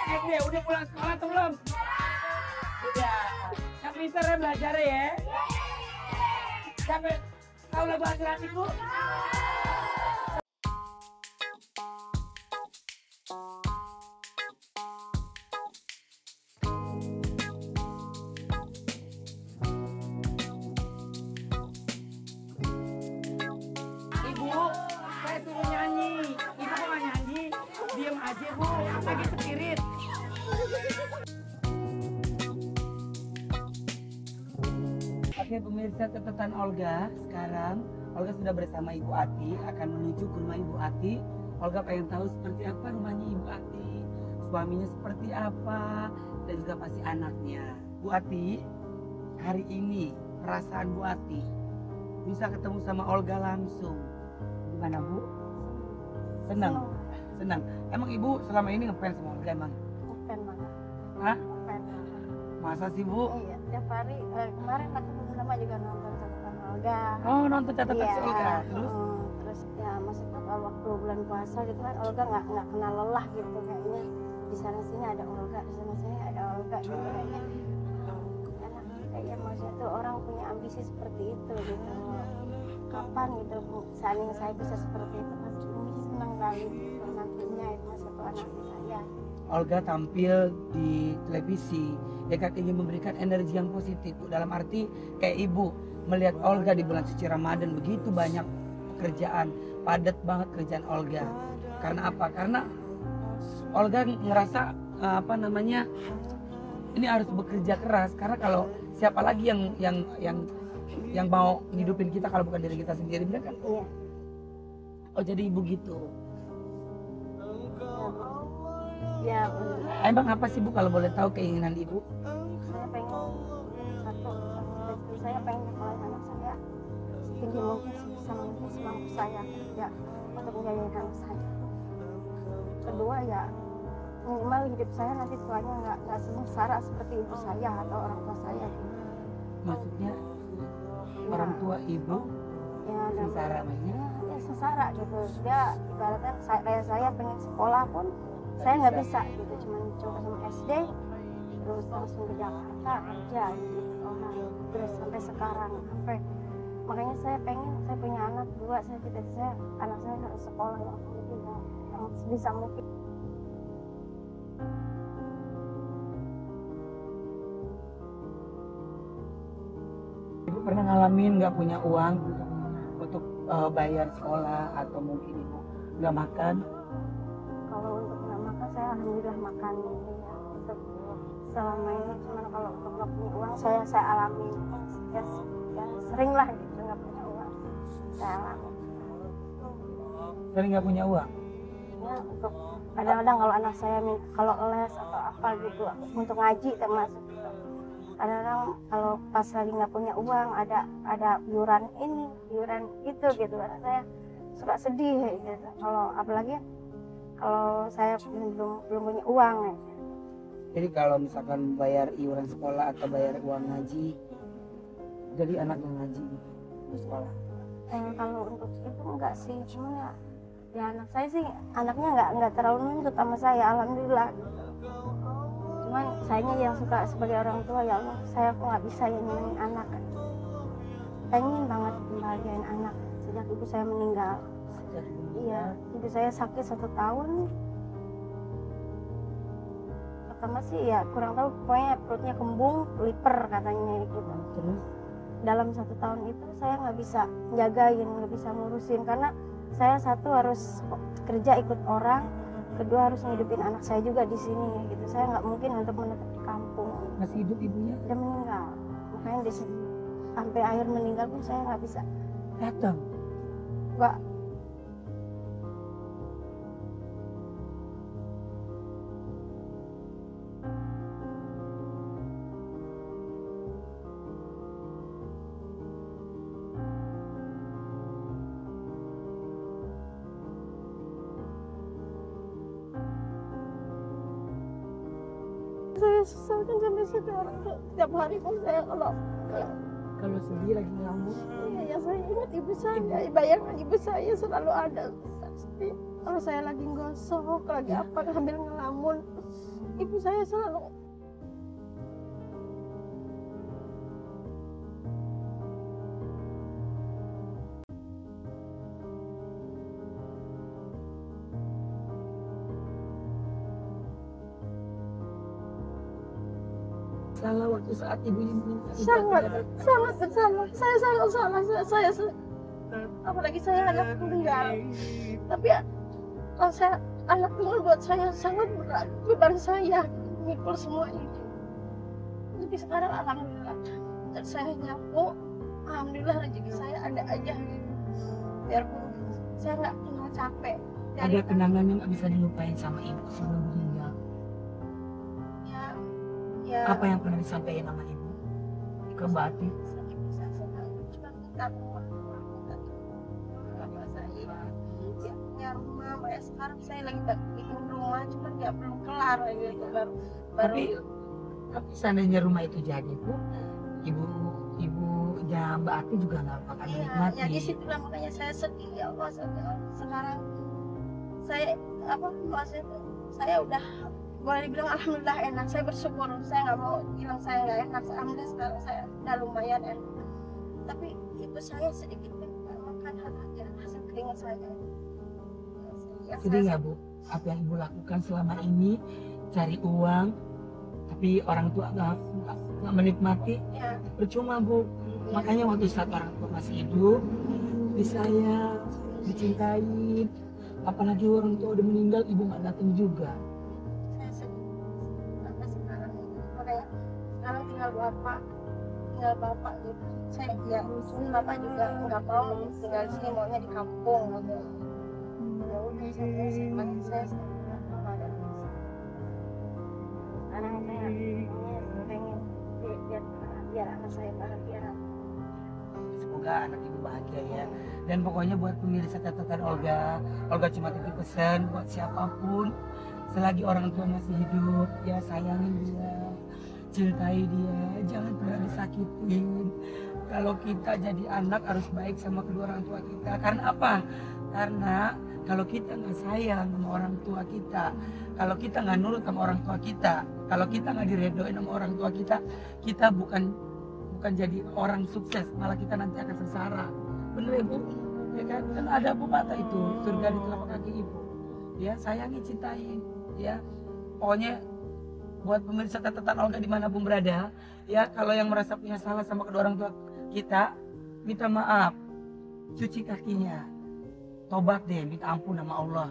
SD udah pulang sekolah atau belum? Udah. Yang pintar ya belajar ya. Sampai tahu lagu hati-hatiku? Ibu, saya suruh nyanyi. Ibu kok nggak nyanyi? Diam aja bu, lagi spirit. Oke pemirsa, catatan Olga sekarang. Olga sudah bersama Ibu Ati, akan menuju ke rumah Ibu Ati. Olga pengen tahu seperti apa rumahnya Ibu Ati, suaminya seperti apa, dan juga pasti anaknya. Bu Ati, hari ini perasaan Bu Ati bisa ketemu sama Olga langsung. Gimana Bu? Senang? Senang. Emang Ibu selama ini ngefans sama Olga emang? Ngefans banget. Hah? Ngefans banget. Masa sih Bu? Iya, tiap hari. Kemarin aku bersama juga nonton catatan Olga. Oh nonton catatan si Olga. Terus? Terus ya maksudnya kalau waktu bulan puasa gitu kan Olga nggak kenal lelah gitu kayaknya. Di sana sini ada Olga, di sana sini ada Olga gitu kayaknya. Enak kayaknya maksudnya tuh orang punya ambisi seperti itu gitu. Kapan gitu seandainya saya bisa seperti itu pasti ini senang kali gitu nantinya itu satu anak saya. Olga tampil di televisi, ya kan ingin memberikan energi yang positif. Dalam arti kayak ibu melihat Olga di bulan suci Ramadan begitu banyak pekerjaan, padat banget kerjaan Olga. Karena apa? Karena Olga ngerasa ini harus bekerja keras. Karena kalau siapa lagi yang mau hidupin kita kalau bukan diri kita sendiri, benar kan? Iya. Oh jadi ibu gitu. Ya, Emang apa sih Bu kalau boleh tahu keinginan ibu? saya pengen satu saya pengen sekolah anak saya setinggi mungkin sebisa mungkin semampu saya kerja untuk menjadi anak saya. Kedua ya minimal hidup saya nanti tuanya nggak sengsara seperti ibu saya atau orang tua saya. Maksudnya orang tua ibu Ya, sengsara maksudnya? Ya sengsara gitu. Dia ibaratnya kayak saya pengen sekolah pun saya nggak bisa gitu, cuman coba sama SD terus langsung ke Jakarta kerja gitu terus sampai sekarang makanya saya punya anak dua, saya cita-cita anak saya harus sekolah yang sebisa mungkin. Ibu pernah ngalamin nggak punya uang untuk bayar sekolah atau mungkin ibu nggak makan? Kalau untuk nggak makan saya alhamdulillah makan ya selama ini, cuman kalau untuk nggak punya uang saya alami ya sering lah gitu nggak punya uang saya alami. Sering nggak punya uang? Ya untuk kadang-kadang kalau anak saya kalau les atau apa gitu untuk ngaji termasuk gitu. Kadang-kadang kalau pas lagi nggak punya uang ada iuran ini iuran itu gitu, saya suka sedih gitu. Kalau apalagi kalau saya belum punya uang ya. Jadi kalau misalkan bayar iuran sekolah atau bayar uang ngaji, jadi anak yang ngaji di sekolah? Kalau untuk itu enggak sih, cuman ya anak saya sih anaknya nggak terlalu nuntut sama saya, alhamdulillah. Cuman sayanya yang suka sebagai orang tua, ya Allah saya kok nggak bisa ya nyenengin anak. Pengen banget membahagiain anak sejak ibu saya meninggal. Iya, ibu saya sakit 1 tahun. Pertama sih ya kurang tahu, pokoknya perutnya kembung, liper katanya gitu. Terus? Dalam 1 tahun itu saya nggak bisa jagain, nggak bisa ngurusin karena saya satu harus kerja ikut orang, kedua harus ngidupin anak saya juga di sini gitu. Saya nggak mungkin untuk menetap di kampung. Masih hidup ibunya? Udah meninggal, makanya di sini sampai akhir meninggal pun saya nggak bisa datang. nggak. Saya susah kan sampai sekarang, setiap hari pun saya Kalau sedih lagi ngelamun? Iya, ya saya ingat ibu saya, bayangan ibu saya selalu ada. Kalau saya lagi gosok, lagi apa, sambil ngelamun. ibu saya selalu salah waktu saat ibu ini minta sangat bersalah. Saya sangat salah. Apalagi saya anak tunggal. Tapi kalau saya anak tunggal buat saya sangat berat beban saya mikul semua itu. Tapi sekarang alhamdulillah saya nyapu, alhamdulillah rezeki saya ada aja gitu. Biarpun saya nggak kenal capek. Ada kenangan yang nggak bisa dilupain sama ibu sebelum meninggal. Ya, Apa yang pernah disampaikan sama ibu ke Mbak Ati? cuma minta rumah dia punya rumah. Kayak sekarang saya lagi bikin rumah, cuma dia belum kelar gitu. Baru Tapi seandainya rumah itu jadi Bu, ibunya Mbak Ati juga nggak akan menikmati. ya di situlah makanya saya sedih. Ya Allah, sekarang saya maksudnya saya udah boleh dibilang alhamdulillah enak. Saya bersyukur, saya nggak mau bilang saya nggak enak. Alhamdulillah sekarang saya udah lumayan enak. Tapi ibu saya sedikit makan hasil keringat saya. Sedih nggak Bu? Apa yang ibu lakukan selama ini cari uang, tapi orang tua nggak menikmati, Ya, percuma Bu. Makanya waktu saat orang tua masih hidup, disayang, dicintain. Apalagi orang tua udah meninggal, ibu nggak datang juga. saya sedih sampai sekarang. Makanya sekarang tinggal bapak gitu. Saya ya mungkin bapak juga nggak mau tinggal di sini, maunya di kampung gitu. Ya udah saya sama dan sekarang saya pengen biar anak saya bahagia. Semoga anak ibu bahagia ya. Dan pokoknya buat pemirsa catatan Olga cuma titip pesan buat siapapun, selagi orang tua masih hidup, ya sayangin dia, cintai dia, jangan pernah disakitin. Kalau kita jadi anak harus baik sama kedua orang tua kita. Karena apa? Karena kalau kita nggak sayang sama orang tua kita, kalau kita nggak nurut sama orang tua kita, kalau kita nggak diredoin sama orang tua kita bukan jadi orang sukses, malah kita nanti akan sengsara. Bener ya Bu? Ya kan? Kan ada pepatah itu, surga di telapak kaki ibu. Ya, sayangi, cintain. Ya, pokoknya buat pemirsa catatan Olga dimanapun berada, ya kalau yang merasa punya salah sama kedua orang tua kita, minta maaf, cuci kakinya, tobat deh, minta ampun sama Allah.